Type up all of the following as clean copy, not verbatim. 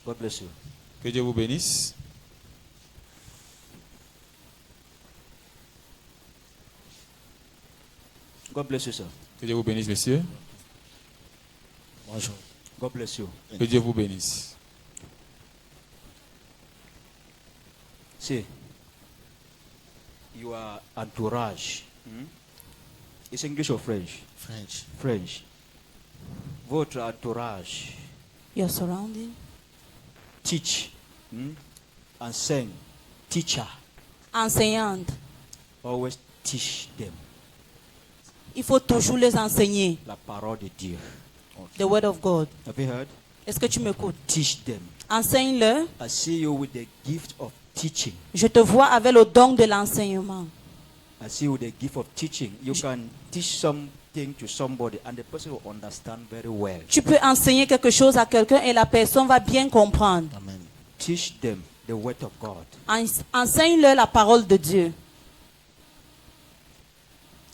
God bless you. Que Dieu vous bénisse. God bless you, sir. Que Dieu vous bénisse, messieurs. Bonjour. God bless you. Que Dieu vous bénisse. See, your entourage. It's English or French? French. French. Votre entourage. Your surrounding. Teach. Enseigne. Teacher. Enseignante. Always teach them Il faut toujours les enseigner. la parole de Dieu. The word of God. Have you heard? Est-ce que tu m'écoutes? Teach them. Enseigne-le. I see you with the gift of teaching. Je te vois avec le don de l'enseignement. I see you with the gift of teaching. You can teach something to somebody and the person will understand very well. Tu peux enseigner quelque chose à quelqu'un et la personne va bien comprendre. Amen. Teach them the word of God. Enseigne-le la parole de Dieu.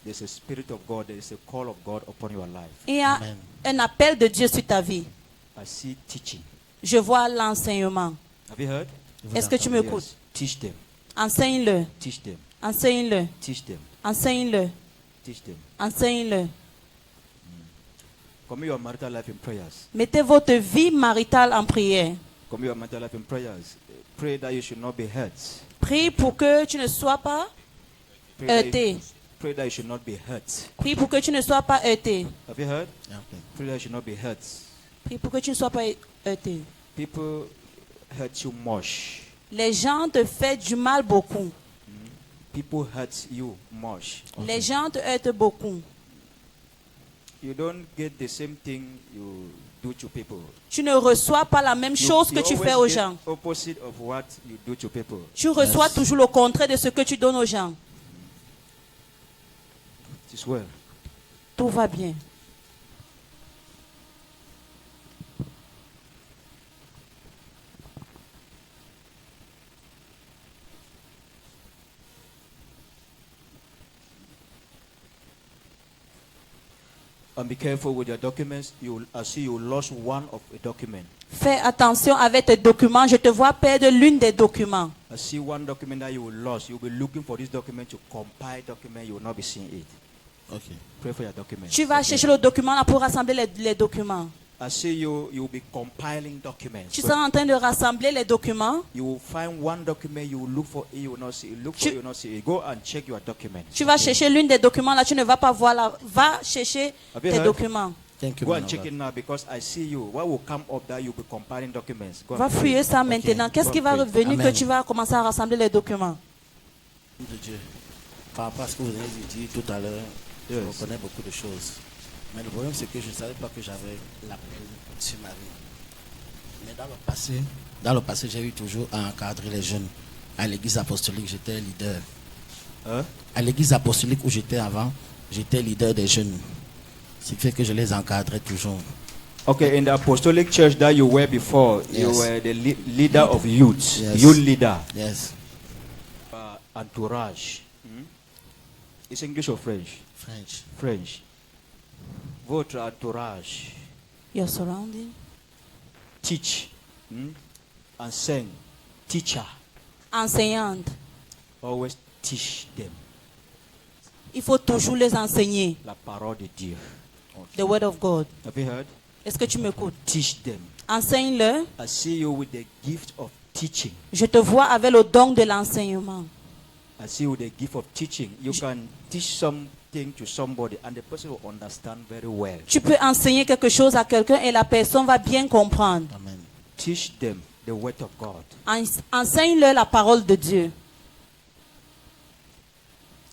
There's a spirit of God. There is a call of God upon your life. Il y a Amen. un appel de Dieu sur ta vie. I see teaching. Je vois l'enseignement. Have you heard? Est-ce que tu m'écoutes? Yes. Teach them. Enseigne-le. Teach them. Enseigne-le. Teach them. Enseigne-le. Teach them. Enseigne-le. Commit your marital life in prayers. Mettez votre vie maritale en prière. Commit your marital life in prayers. Pray that you should not be hurt. Prie pour que tu ne sois pas heurté. Pray that you should not be hurt. Prie pour que tu ne sois pas heurté. Have you heard? Okay. Pray that you should not be hurt. Prie pour que tu ne sois pas heurté. People hurt you much. Les gens te font du mal beaucoup. People hurt you much. Les gens te heurtent beaucoup. You don't get the same thing you do to people. Tu ne reçois pas la même chose que tu always fais aux get gens. opposite of what you do to people. Tu reçois toujours le contraire de ce que tu donnes aux gens. It is well. Tout va bien. And be careful with your documents. I see you lost one of a document. Fais attention avec tes documents. Je te vois perdre l'une des documents. I see one document that you will lost. You'll be looking for this document to compile document. You will not be seeing it. Okay. Pray for your document. Tu vas chercher le document là pour rassembler les documents. I see you'll be compiling documents. Tu seras en train de rassembler les documents. You will find one document, you will look for it, you will not see it. Look for it, you will not see it. Go and check your document. Tu vas chercher l'une des documents là, tu ne vas pas voir là. Va chercher Have you tes heard? documents. Thank you. Go man and of check God. it now because I see you. What will come up that you'll be compiling documents? Go Va and pray. fouiller ça maintenant. Qu'est-ce qui va Go and pray. revenir Amen. que tu vas commencer à rassembler les documents? De Dieu. Par rapport à ce que vous avez dit tout à l'heure, je Yes. reconnais beaucoup de choses. Mais le problème, c'est que je ne savais pas que j'avais l'appel sur ma vie. Mais dans le passé, j'ai eu toujours à encadrer les jeunes. À l'église apostolique, j'étais leader. Huh? À l'église apostolique où j'étais avant, j'étais leader des jeunes. Ce qui fait que je les encadrais toujours. Okay, in the apostolic church that you were before, you Yes. were the leader of youth, Yes. youth leader. Yes. Entourage. It's English or French? French. French. Votre entourage. Your surrounding. Teach. Enseigne. Teacher. Enseignante. Always teach them Il faut toujours les enseigner. la parole de Dieu. The word of God. Have you heard? Est-ce que tu m'écoutes? Teach them. Enseigne-le. I see you with the gift of teaching. Je te vois avec le don de l'enseignement. I see you with the gift of teaching. You can teach something to somebody and the person will understand very well. Tu peux enseigner quelque chose à quelqu'un et la personne va bien comprendre. Amen. Teach them the word of God. Enseigne-le la parole de Dieu.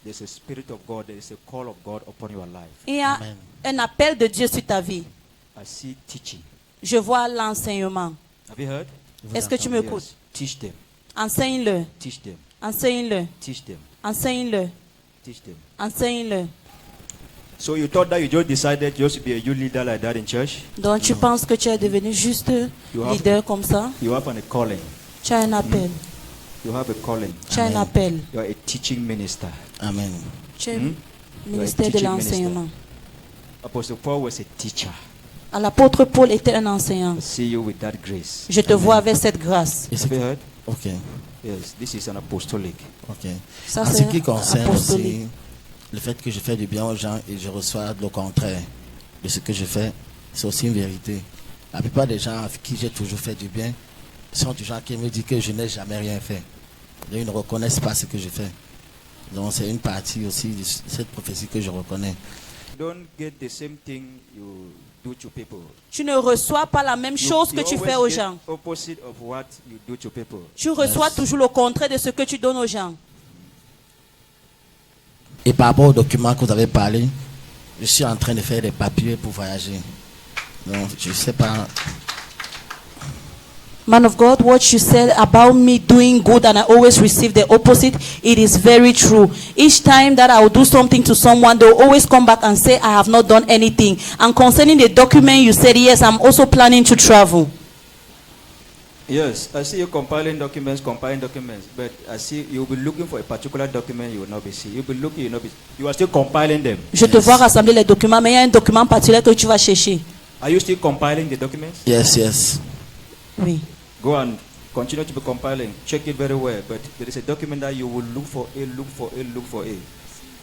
There's a spirit of God. There is a call of God upon your life. Il y a Amen. un appel de Dieu sur ta vie. I see teaching. Je vois l'enseignement. Have you heard? Est-ce que tu m'écoutes? Yes. Teach them. Enseigne-le. Teach them. Enseigne-le. Teach them. Enseigne-le. Teach them. Enseigne-le. So you thought that you just decided just to be a youth leader like that in church? Donc tu penses que tu es devenu juste You have- leader comme ça? You have a calling. Tu as un appel. You have a calling. Tu as un Amen. appel. You are a teaching minister. Amen. Tu es You are a ministère de teaching l'enseignement. Apostle Paul was a teacher. L'apôtre Paul était un enseignant. I see you with that grace. Je te vois avec cette grâce. Et Have you heard? Ok, Yes, this is an apostolic. ok. Ça, En ce c'est qui concerne apostolique. aussi le fait que je fais du bien aux gens et je reçois le contraire de ce que je fais, c'est aussi une vérité. La plupart des gens avec qui j'ai toujours fait du bien sont du gens qui me disent que je n'ai jamais rien fait. Donc, ils ne reconnaissent pas ce que je fais. Donc c'est une partie aussi de cette prophétie que je reconnais. Don't get the same thing you do to people. Tu ne reçois pas la même chose que tu always fais aux get gens. opposite of what you do to people. Tu reçois toujours le contraire de ce que tu donnes aux gens. Et par rapport aux documents que vous avez parlé, je suis en train de faire des papiers pour voyager. Donc je ne sais pas. Man of God, what you said about me doing good and I always receive the opposite, it is very true. Each time that I will do something to someone, they will always come back and say, I have not done anything. And concerning the document, you said, yes, I'm also planning to travel. Yes, I see you compiling documents, but I see you'll be looking for a particular document you will not be seeing. You'll be looking, you are still compiling them. Je te vois rassembler les documents, mais il y a un document particulier que tu vas chercher. Are you still compiling the documents? Yes, yes. Oui. Go and continue to be compiling. Check it very well. But there is a document that you will look for it, look for it, look for it.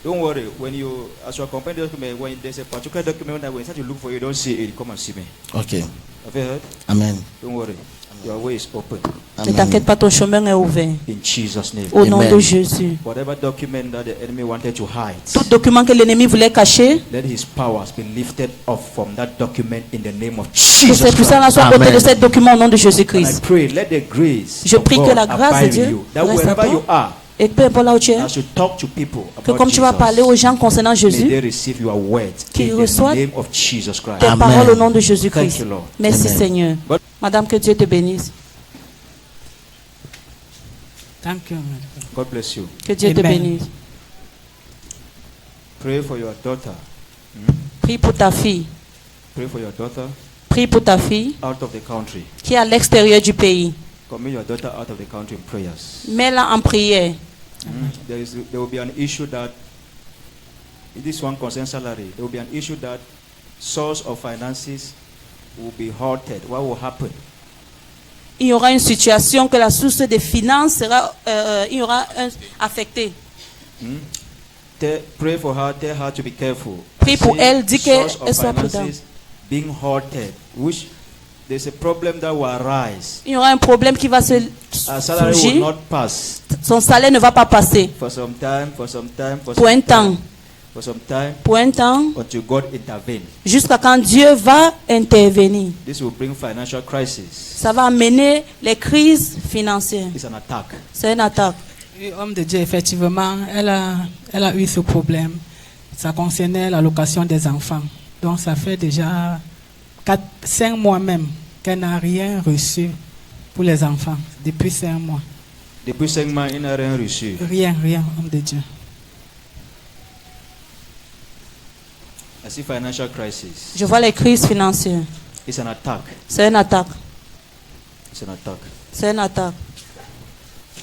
Don't worry. When you, as you are compiling the document, when there's a particular document that when you start to look for it, you don't see it, come and see me. Ok. Have you heard? Amen. Don't worry. Your way is open. Ne Amen. t'inquiète pas, ton chemin est ouvert. In Jesus' name. Au nom Amen. de Jésus. Whatever document that the enemy wanted to hide, Tout document que l'ennemi voulait cacher, let his powers be lifted off from that document in the name of que Jesus ces puissances-là Christ. soient ôtées Amen. de ce document au nom de And I Jésus-Christ. pray, let the grace Je of prie que God la grâce de abide Dieu in you. That reste en wherever toi. you are, Et peu importe là où tu es, as you talk to people que about comme tu vas parler aux Jesus, gens concernant may Jésus, they receive your words qu'ils in the reçoivent name of Jesus Christ. tes Amen. paroles au nom de Thank Jésus-Christ. you, Lord. Merci Amen. Seigneur. But- Madame, que Dieu te bénisse. Thank you. God bless you. Que Dieu te Amen. bénisse. Pray for your daughter. Prie pour ta fille. Pray for your daughter Prie pour ta fille out of the country. qui est à l'extérieur du pays. Commit your daughter out of the country in prayers. Mets-la en prière. There will be an issue that, if this one concerns salary, there will be an issue that source of finances will be halted. What will happen? Il y aura une situation que la source des finances sera affectée. Pray for her, tell her to be careful. Prie pour See, elle, dis source qu'elle of soit prudente. finances being halted, which there's a problem that will arise. Il y aura un problème qui va se Our salary will surgir. not pass Son salaire ne va pas passer for some time, for some time, for pour some un temps. time, for some time, Pour un temps, until God intervene. jusqu'à quand Dieu va intervenir. This will bring financial crisis. Ça va amener les crises financières. It's an attack. C'est une attaque. Oui, homme de Dieu, effectivement, elle a eu ce problème. Ça concernait l'allocation des enfants. Donc ça fait déjà 5 mois même qu'elle n'a rien reçu pour les enfants. Depuis 5 mois. Depuis 5 mois, il n'a rien reçu. Rien, homme de Dieu. I see financial crisis. Je vois les crises financières. It's an attack. C'est une attaque. It's an attack. C'est une attaque.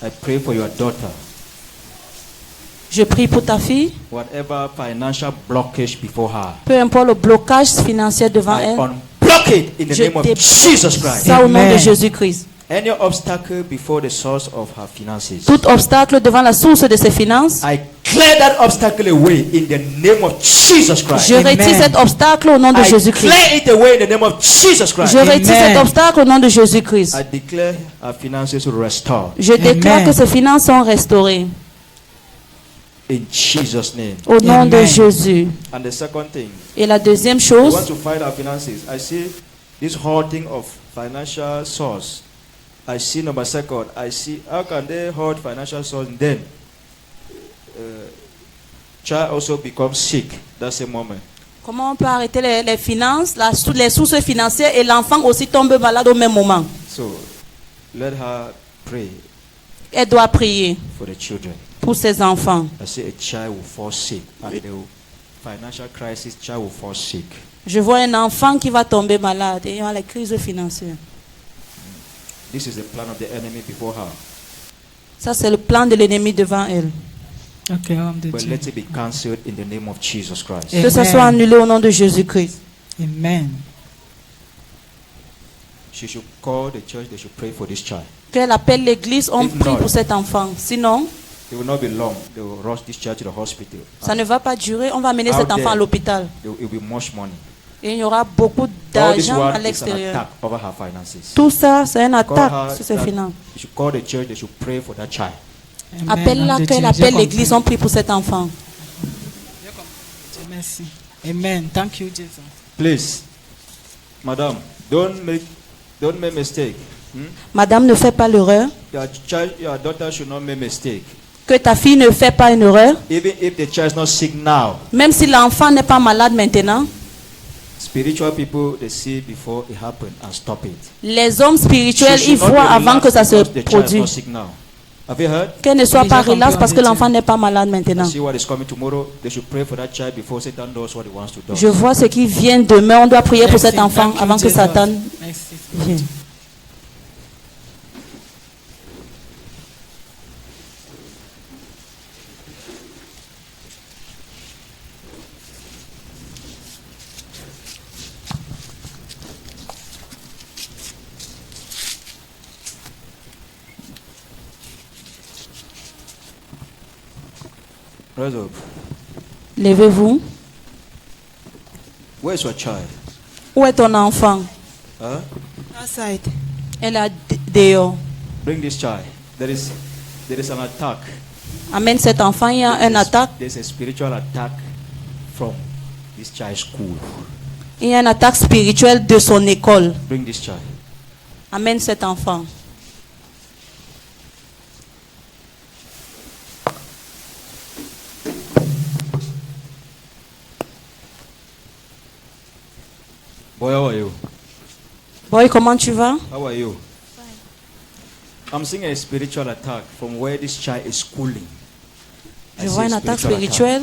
I pray for your daughter. Je prie pour ta fille. Whatever financial blockage before her, Peu importe le blocage financier devant I elle. unblock it in the Je name of débloque Jesus Christ. ça au nom de Amen. Jésus-Christ. Any obstacle before the source of her finances, Tout obstacle devant la source de ses finances, I clear that obstacle away in the name of Jesus Christ. je retire Amen. cet obstacle au nom de I Jésus-Christ. clear it away in the name of Jesus Christ. Je retire Amen. cet obstacle au nom de Jésus-Christ. I declare our finances restored Je déclare Amen. que ses finances sont restaurées in Jesus' name. au nom de Amen. Jésus. And the second thing, Et la deuxième we chose, want to fight our finances. I see this hoarding of financial source. I see number second. I see how can they hoard financial source and then child also become sick that same moment. comment on peut arrêter les finances, les sources financières et l'enfant aussi tombe malade au même moment. So let her pray Elle doit prier for the children. pour ses enfants. I see a child will fall sick and the financial crisis child will fall sick. Je vois un enfant qui va tomber malade et il y a la crise financière. This is the plan of the enemy before her. Ça, c'est le plan de l'ennemi devant elle. Ok, homme de But Dieu. let it be cancelled in the name of Jesus Christ. Amen. Que ça soit annulé au nom de Jésus-Christ. Amen. she should call the church. They should pray for this child. Qu'elle appelle l'église, on If prie not- pour cet enfant. Sinon, It will not be long. They will rush this child to the hospital. ça ne va pas durer. On va amener Out cet enfant à there. l'hôpital. It will be much money. Et il y aura beaucoup All this d'argent one à is an l'extérieur. attack over her finances. Tout ça, c'est une Call attaque her sur ses that- finances. You should call the church. They should pray for that child. Amen. Appelle-la, Nom de qu'elle Dieu, appelle j'ai l'église, compris. on prie pour cet enfant. Merci. Amen. Thank you, Jesus. Please, madam, don't make mistake. Madame, ne fais pas l'erreur. Your daughter should not make mistake. Que ta fille ne fait pas une erreur. Even if the child is not sick now, Même si l'enfant n'est pas malade maintenant, spiritual people they see before it happen and stop it. les hommes spirituels, She ils should not voient be avant que ça relaxed se because the child is produise. not sick now. Have you heard? Qu'elle ne soit Oui, pas j'ai compris, relaxe parce que on dit. l'enfant n'est pas malade maintenant. See what is coming tomorrow. They should pray for that child before Satan does what he wants to do. Je vois ce qui vient demain. On doit prier pour Merci. cet enfant Thank you, avant que Jesus. Satan Merci. vienne. Rise up. Levez-vous. Where is your child? Où est ton enfant? Huh? Outside. Elle est dehors. Bring this child. There is an attack. Amène cet enfant. Il y a une attaque. There's a spiritual attack from this child's school. Il y a une attaque spirituelle de son école. Bring this child. Amène cet enfant. Boy, how are you? Boy, comment tu vas? How are you? I'm seeing a spiritual attack from where this child is schooling. I Je see vois a une attaque spiritual spirituelle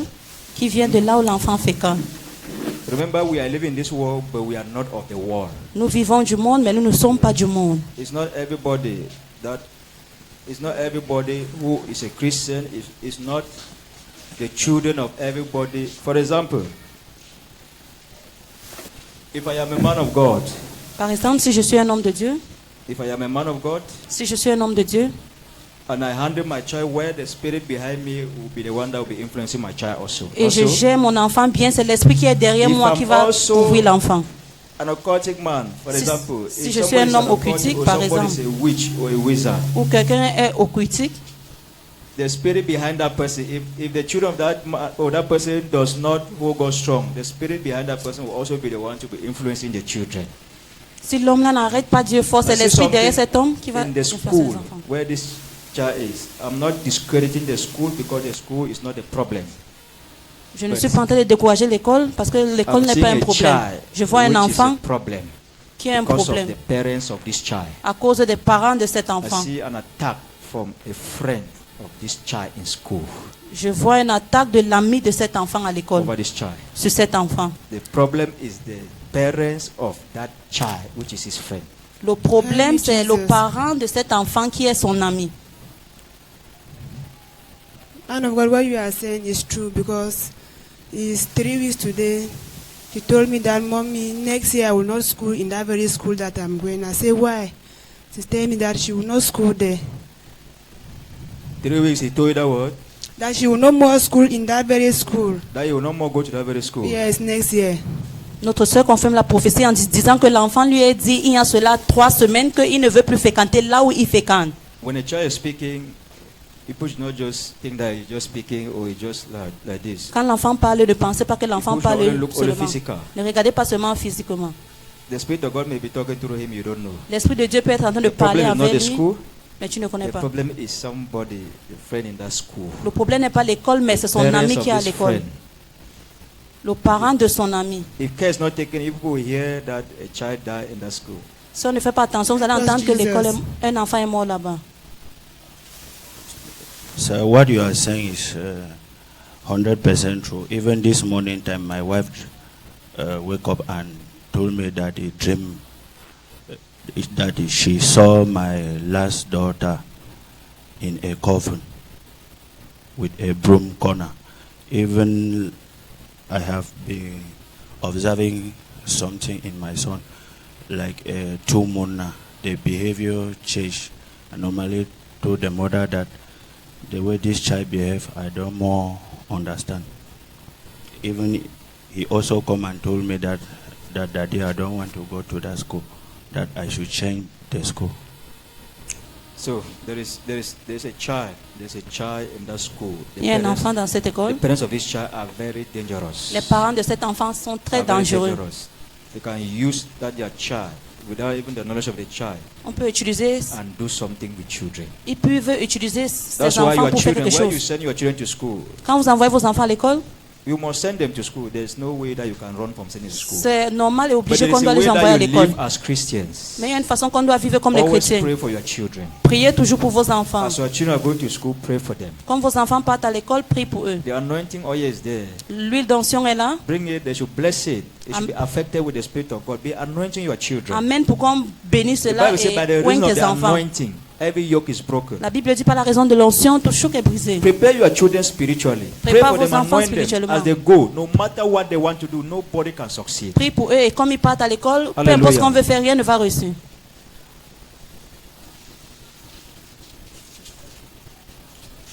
qui vient de là où l'enfant féconde. attack. Remember, we are living in this world, but we are not of the world. Nous vivons du monde, mais nous ne sommes pas du monde. It's not everybody who is a Christian. It's not the children of everybody. For example, if I am a man of God, Par exemple, si je suis un homme de Dieu, if I am a man of God, si je suis un homme de Dieu, and I handle my child, where the spirit behind me will be the one that will be influencing my child also. et je Also, gère mon enfant bien, c'est l'esprit qui est derrière If moi I'm qui va also- ouvrir l'enfant. an occultic man, for Si- example, si if je suis somebody un is homme an occultic occultique, or par somebody is exemple, a witch or a wizard, ou quelqu'un est occultique, the spirit behind that person, if the children of that man or that person does not hold God strong, the spirit behind that person will also be the one to be influencing the children. si l'homme là n'arrête pas Dieu fort, c'est I see l'esprit derrière something cet homme qui va in the influencer school les enfants. where this child is. I'm not discrediting the school because the school is not the problem. Je ne suis pas en train de décourager l'école parce que l'école I'm n'est seeing pas un a problème. child Je vois un which is a enfant problem qui a un because of problème the parents of this child. à cause des parents de cet I enfant. see an attack from a friend of this child in school Je vois une attaque de l'ami de cet enfant à l'école over this child. sur cet enfant. The problem is the parents of that child, which is his friend. Le problème, Amen, c'est le Jesus. parent de cet enfant qui est son ami. Man of God, what you are saying is true because it's 3 weeks today. He told me that, Mommy, next year I will not school in that very school that I'm going. I say, why? She's telling me that she will not school there. 3 weeks he told you that word, That she will no more school in that very school. that you will no more go to that very school. Yes, next year. Notre soeur confirme la prophétie en disant que l'enfant lui a dit il y a cela 3 semaines qu'il ne veut plus fréquenter là où il fréquente. When a child is speaking, people should not just think that he's just speaking or he's just like this. Quand l'enfant parle, ne pensez pas que l'enfant People should parle only look only seulement. physical. Ne regardez pas seulement physiquement. The Spirit of God may be talking through him, you don't know. L'Esprit de Dieu peut être en train de The parler problem is not avec the lui, school. mais tu ne connais The pas. problem is somebody, the friend in that school. Le problème n'est pas l'école, mais c'est son Parents ami of qui est à this l'école. friend. Le parent de son ami. If care is not taken, people will hear that a child died in that school. Si on ne fait pas attention, vous allez Yes, entendre que l'école, Jesus. un enfant est mort là-bas. So what you are saying is 100% true. Even this morning time, my wife wake up and told me that a dream that she saw my last daughter in a coffin with a broom corner. Even I have been observing something in my son. like 2 months now. The behavior changed. I normally told the mother that the way this child behave, I don't more understand. Even he also come and told me that daddy, I don't want to go to that school, that I should change the school. So there is a child. There's a child in that school. Il y a un enfant dans cette The école. parents of this child are very dangerous. Les parents de cet enfant sont très Are very dangereux. dangerous. They can use their child without even the knowledge of the child On peut utiliser, and do something with children. ils peuvent utiliser ces That's why enfants your pour faire children, quelque when you chose. send your children to school, Quand vous envoyez vos enfants à l'école, you must send them to school. There's no way that you can run from sending to school. c'est normal et But obligé there qu'on is doit a les way envoyer à that you l'école. live as Christians. Mais il y a une façon qu'on doit vivre comme les Always chrétiens. pray for your children. Priez toujours pour vos enfants. As your children are going to school, pray for them. Quand vos enfants partent à l'école, priez pour eux. The anointing oil is there. L'huile d'onction est là. Bring it. They should bless it. It should be affected with the Spirit of God. Be anointing your children. Amen pour qu'on bénisse The cela Bible says by et the oigne reason of tes the enfants. anointing, every yoke is broken. La Bible dit par la raison de l'onction, tout choc est brisé. Prepare your children spiritually. Pray Prépare for vos them, enfants anoint them spirituellement. as they go. No matter what they want to do, nobody can succeed. Prie pour eux et comme ils partent à l'école, peu Alléluia. importe ce qu'on veut faire, rien ne va réussir.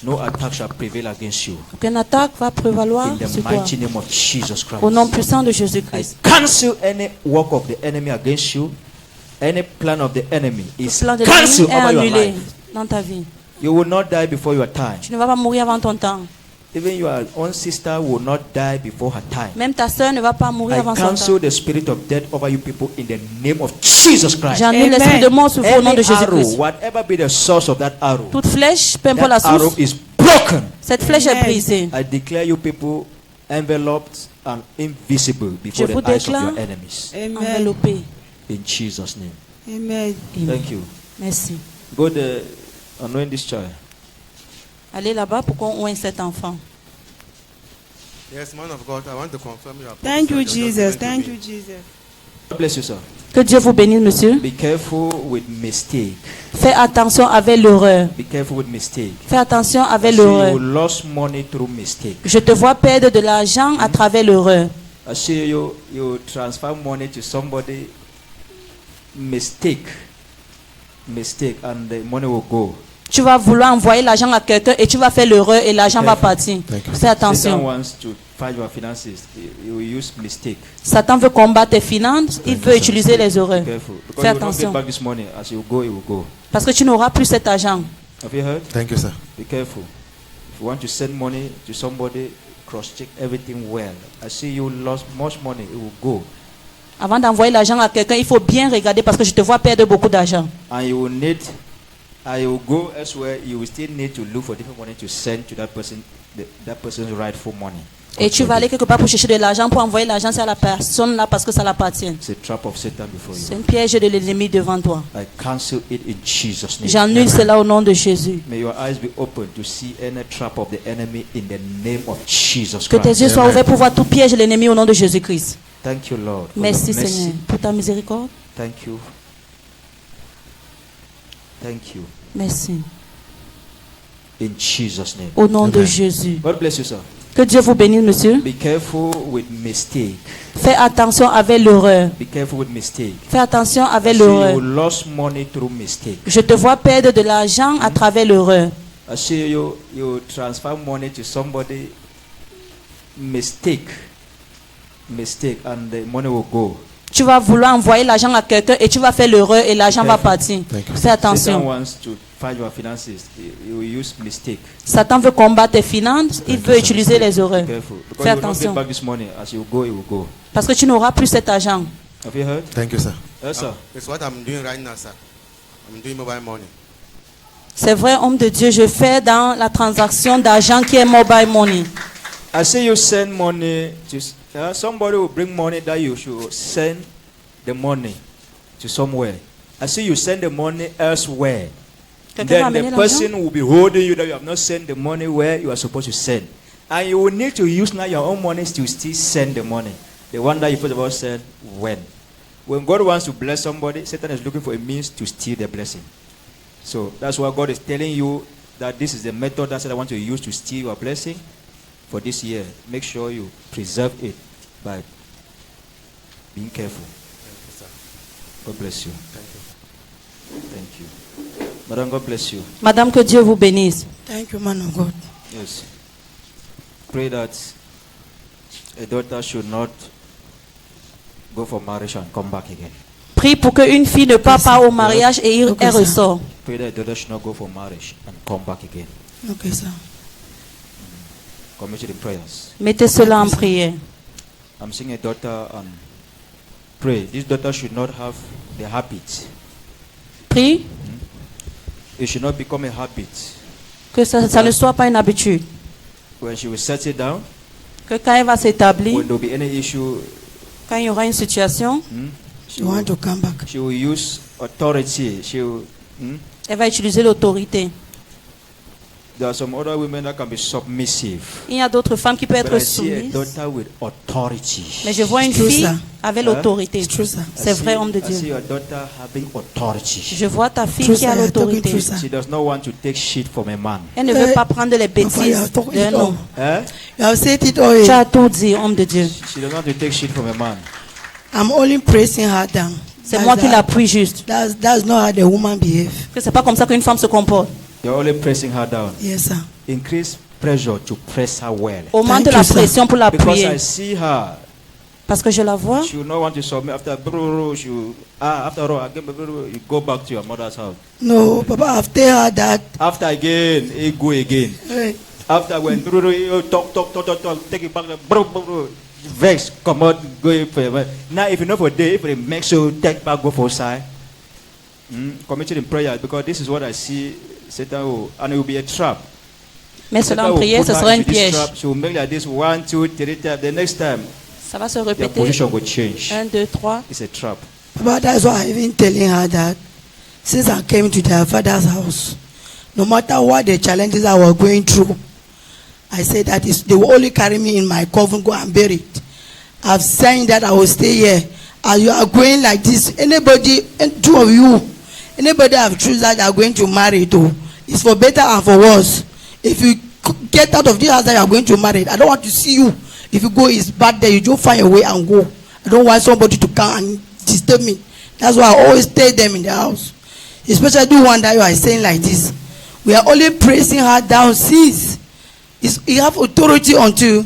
No attack shall prevail against you. Aucune attaque va prévaloir In the sur toi. mighty name of Jesus Christ. Au nom puissant de I Jésus-Christ. cancel any work of the enemy against you. Any plan of the enemy Le is plan de cancelled l'ennemi est over your annulé life. dans ta vie. You will not die before your time. Tu ne vas pas mourir avant ton temps. Even your own sister will not die before her time. Même ta soeur ne va pas mourir I avant son temps. cancel the spirit of death over you people in the name of Jesus Christ. J'annule l'esprit de mort sur vous au nom de Any arrow, Jésus-Christ. whatever be the source of that arrow, Toute flèche, peu importe la that arrow source, is broken. cette flèche est brisée. I declare you people enveloped and invisible before Je vous the eyes of déclare- your enemies. Amen. Enveloppée. In Jesus' name. Amen. Thank you. Merci. Go there, anoint this child. Allez là-bas pour qu'on oigne cet enfant. Yes, man of God, I want to confirm your Thank you, prophesy. You're Jesus. just Thank going you, to be- Jesus. God bless you, sir. Que Dieu vous bénisse, monsieur. Be careful with mistake. Fais attention avec l'horreur. Be careful with mistake. Fais attention I avec see you l'horreur. lost money through mistake. Je te vois perdre de l'argent à travers l'horreur. I see you transfer money to somebody, mistake, and the money will go. Tu vas vouloir envoyer l'argent à quelqu'un et tu vas faire l'erreur et l'argent va partir. Fais Satan attention. wants to fight your finances. He will use mistake. Satan veut combattre tes finances, il veut utiliser les erreurs. Be careful. Because Fais you will not get attention. back this money. As you go, it will go. Parce que tu n'auras plus cet argent. Have you heard? Thank you, sir. Be careful. If you want to send money to somebody, cross-check everything well. I see you lost much money. It will go. Avant d'envoyer l'argent à quelqu'un, il faut bien regarder parce que je te vois perdre beaucoup d'argent. And you will need, and you will go elsewhere. You will still need to look for different money to send to that person, that person's rightful money. Et tu vas aller quelque part pour chercher de l'argent, pour envoyer l'argent à la personne là parce que ça l'appartient. It's a trap of Satan before C'est you. un piège de l'ennemi devant toi. I cancel it in Jesus' name. J'annule cela au nom de Jésus. May your eyes be open to see any trap of the enemy in the name of Jesus Que tes Christ. yeux soient ouverts pour voir tout piège de l'ennemi au nom de Jésus-Christ. Thank you, Lord. for Merci your mercy. Seigneur pour ta miséricorde. Thank you. Thank you. Merci. In Jesus' name. Au nom de Jésus. God bless you, sir. Que Dieu vous bénisse, monsieur. Be careful with mistake. Fais attention avec l'horreur. Be careful with mistake. Fais attention I avec see you l'horreur. lost money through mistake. Je te vois perdre de l'argent à travers l'horreur. I see you transfer money to somebody, mistake, and the money will go. Tu vas vouloir envoyer l'argent à quelqu'un et tu vas faire l'erreur et l'argent va partir. Fais Satan attention. wants to fight your finances. He will use mistake. Satan veut combattre tes finances, il veut utiliser les erreurs. Be careful. Because Fais you will not attention. get back this money. As you go, it will go. Parce que tu n'auras plus cet argent. Have you heard? Thank you, sir. Yes, sir. It's what I'm doing right now, sir. I'm doing mobile money. C'est vrai, homme de Dieu, je fais dans la transaction d'argent qui est mobile money. I see you send money to somebody will bring money that you should send the money to somewhere. I see you send the money elsewhere. Quelqu'un va Then amener the l'argent. person will be holding you that you have not sent the money where you are supposed to send. And you will need to use now your own money to still send the money. The one that you first of all send when. When God wants to bless somebody, Satan is looking for a means to steal the blessing. So that's why God is telling you that this is the method that Satan wants to use to steal your blessing for this year. Make sure you preserve it by being careful. God bless you. Thank you. Madam, God bless you. Madame, que Dieu vous bénisse. Thank you, man of God. Yes. Pray that a daughter should not go for marriage and come back again. Prie pour qu'une fille ne parte pas au mariage et elle ressort. Pray that a daughter should not go for marriage and come back again. Okay, sir. Commit it in prayers. Mettez cela en prière. I'm seeing a daughter and pray. This daughter should not have the habit. Prie It should not become a habit. que ça ne soit pas une habitude. When she will settle down, Que quand elle va s'établir, when there will be any issue, quand il y aura une situation, She want to come back. she will use authority. She will, elle va utiliser l'autorité. there are some other women that can be submissive. Il y a d'autres femmes qui peuvent But être I see a soumises. daughter with authority. Mais je vois une It's true, fille sir. avec l'autorité. It's true, sir. C'est vrai, homme de I see Dieu. your daughter having authority. Je vois ta fille True, qui a sir. Talking l'autorité. true, sir. She does not want to take shit from a man. Elle ne veut pas prendre les Papa, you bêtises have talked d'un it homme. all. Eh? You have said it all. Tu as tout dit, homme de Dieu. She doesn't want to take shit from a man. I'm only pressing her down. C'est moi qui l'appuie juste. That's not how the woman behave. Que c'est pas comme ça qu'une femme se comporte. You're only pressing her down. Yes, sir. Increase pressure to press her well. Augmente Thank la you, sir. pression pour Because I l'appuyer. see her. Parce que je la vois. She will not want to submit after brrr, she will, after all, again, brrr, you go back to your mother's house. No, Papa, I've told her that. After again, you go again. eh, After when brrr, you talk, take it back, brrr, brrr, vex, come out, go for now. If you know for day, if it makes you take back, go for side. Commit it in prayer because this is what I see. Satan will, and it will be a trap. Mais cela en prière, ce sera une piège. She will make like this 1, 2, 3 times. The next time, Ça va se your répéter. position will change. 1, 2, 3. It's a trap. Papa, that's why I've been telling her that since I came to their father's house, no matter what the challenges I was going through, I said that they will only carry me in my coffin, go and bury it. I've said that I will stay here. As you are going like this, anybody, two of you, anybody have chosen that are going to marry to, it's for better and for worse. If you get out of this house that you are going to marry, I don't want to see you. If you go, it's bad there. You just find a way and go. I don't want somebody to come and disturb me. That's why I always stay them in the house. Especially the one that you are saying like this. We are only pressing her down since you have authority unto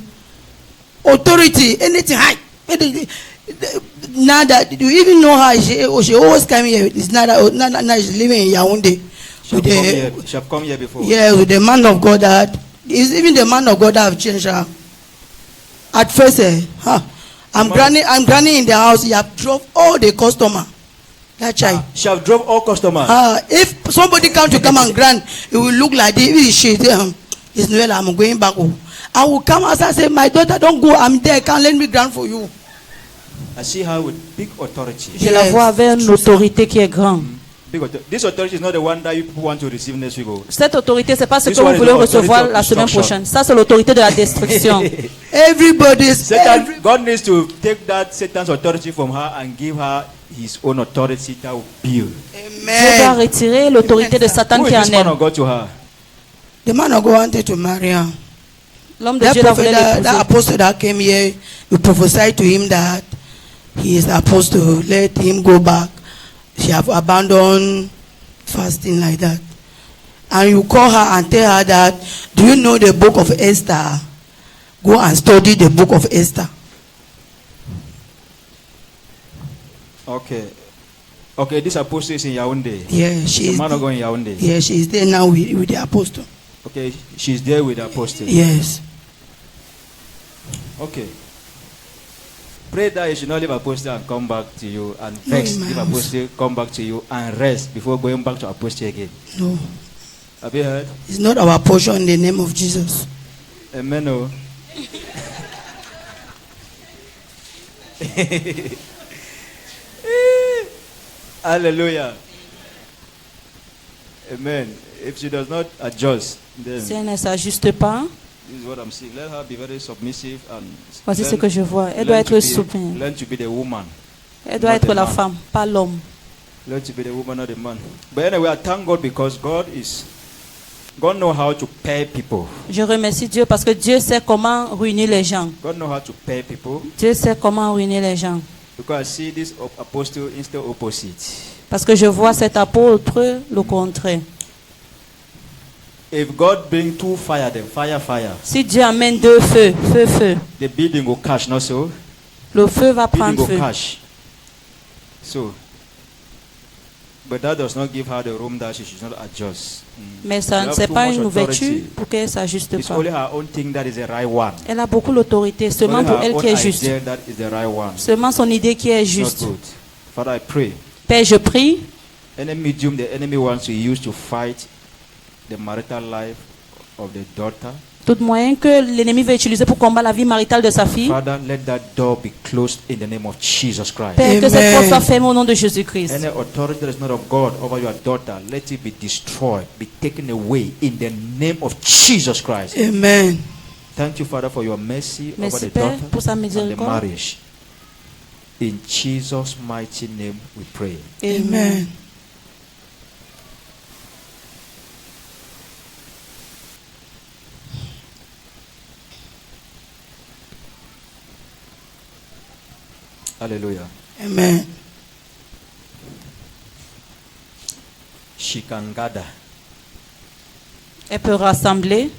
authority. Anything high. Now that you even know her, she always come here. It's not that now she's living in Yaoundé. She have come here before. Yeah, with the man of God that is even the man of God that have changed her. At first, I'm granny in the house. He have drove all the customer. That child. She have drove all customers. If somebody come and grant, it will look like this. She it's Noel. I'm going back home. I will come as I say, my daughter, don't go. I'm there. Can't let me grant for you. I see her with big authority. Je la vois avec une autorité qui est grande. This authority is not the one that you people want to receive next week. Cette autorité, c'est pas ce This que vous one is voulez the authority recevoir of la semaine destruction. prochaine. Ça, c'est l'autorité de la destruction. Satan, God needs to take that Satan's authority from her and give her his own authority that will build. Dieu doit retirer l'autorité de Satan Who qui is est en this man elle. of God to her? The man of God wanted to marry her. L'homme de That Dieu la prophet, voulait that l'épouser. apostle that came here, you prophesied to him that he is supposed to let him go back. She have abandoned fasting like that. And you call her and tell her that, do you know the book of Esther? Go and study the book of Esther. Okay, this apostle is in Yaoundé. Yeah, she The is. man of God in Yaoundé. Yeah, she is there now with the apostle. Okay, she's there with the apostle. Yes. Okay. Pray that you should not leave apostle and come back to you and vex. in my Leave house. apostle, come back to you and rest before going back to apostle again. No, Have you heard? it's not our portion in the name of Jesus. Amen. Oh. Hallelujah. Amen. If she does not adjust, then Si elle ne s'ajuste pas, this is what I'm seeing. Let her be very submissive and voici ce learn- que je vois. Elle learn doit to être be- soumise. Learn to be the woman. Elle doit not être the la man. femme, pas l'homme. Learn to be the woman, not the man. But anyway, I thank God because God knows how to pair people. Je remercie Dieu parce que Dieu sait comment ruiner les gens. God knows how to pair people. Dieu sait comment ruiner les gens. Because I see this apostle instead opposite. Parce que je vois cet apôtre le contraire. If God bring two fire, then fire, Si Dieu amène deux feux, feu, the building will catch, not so? le feu va Building prendre will feu. catch. So, but that does not give her the room that she should not adjust. Mais ça, You have c'est too pas much une ouverture authority. pour qu'elle s'ajuste It's pas. only her own thing that is the right one. Elle a beaucoup l'autorité, seulement Only pour her elle own qui est juste. idea that is the right one. Seulement son idée qui est It's not juste. good. Father, I pray. Père, je prie, Any medium the enemy wants to use to fight the marital life of the daughter, tout moyen que l'ennemi veut utiliser pour combattre la vie maritale de sa fille. Father, let that door be closed in the name of Jesus Christ. Père, que Amen. cette porte soit fermée au nom de Jésus-Christ. Any authority that is not of God over your daughter, let it be destroyed, be taken away in the name of Jesus Christ. Amen. Thank you, Father, for your mercy over Merci the Père daughter pour sa and the miséricorde. marriage. In Jesus' mighty name we pray. Amen. Hallelujah. Amen. She can gather Elle peut rassembler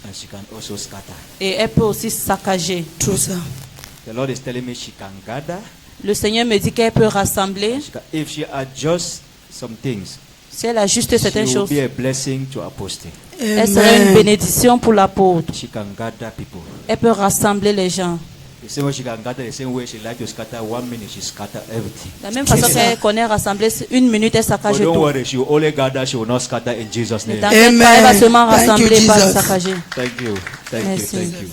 and she can also scatter. et elle peut aussi saccager. True, sir. The Lord is telling me she can gather. Le Seigneur me dit qu'elle peut rassembler. If she adjusts some things, Si elle ajuste certaines she will choses, be a blessing to apostate. elle sera une Amen. bénédiction pour l'apôtre. She can gather people. Elle peut rassembler les gens. The same way she can gather, the same way she like to scatter 1 minute, she scatter everything. De la même façon qu'elle connaît rassembler, une minute, elle saccage But don't tout. worry, she will only gather, she will not scatter in Jesus' Ne name. t'inquiète pas, elle va Amen. seulement Thank you, rassembler, pas Jesus. saccager. Thank you. Thank Merci. you. Thank you.